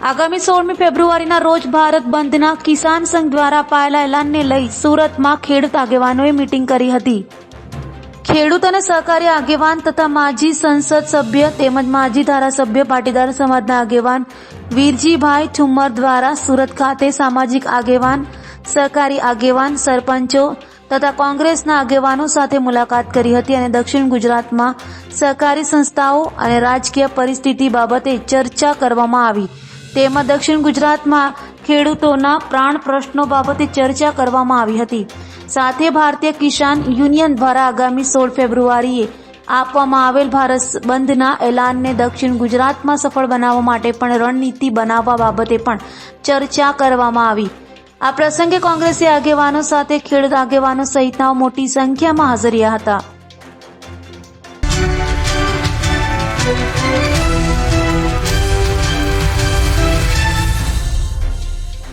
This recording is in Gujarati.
આગામી 16મી ફેબ્રુઆરીના રોજ ભારત બંધના કિસાન સંઘ દ્વારા અપાયેલા એલાનને લઈ સુરતમાં ખેડૂત આગેવાનોએ મીટિંગ કરી હતી. ખેડૂત અને સહકારી આગેવાન તથા માજી સંસદ સભ્ય તેમજ માજી ધારાસભ્ય પાટીદાર સમાજના આગેવાન વીરજીભાઈ ઠુમ્મર દ્વારા સુરત ખાતે સામાજિક આગેવાન, સહકારી આગેવાન, સરપંચો તથા કોંગ્રેસના આગેવાનો સાથે મુલાકાત કરી હતી અને દક્ષિણ ગુજરાતમાં સહકારી સંસ્થાઓ અને રાજકીય પરિસ્થિતિ બાબતે ચર્ચા કરવામાં આવી. તેમાં દક્ષિણ ગુજરાતમાં ખેડૂતોના પ્રાણ પ્રશ્નો બાબતે ચર્ચા કરવામાં આવી હતી. સાથે ભારતીય કિસાન યુનિયન દ્વારા આગામી 16 ફેબ્રુઆરીએ આપવામાં આવેલ ભારત બંધના એલાનને દક્ષિણ ગુજરાતમાં સફળ બનાવવા માટે પણ રણનીતિ બનાવવા બાબતે પણ ચર્ચા કરવામાં આવી. આ પ્રસંગે કોંગ્રેસી આગેવાનો સાથે ખેડૂત આગેવાનો સહિતના મોટી સંખ્યામાં હાજર રહ્યા હતા.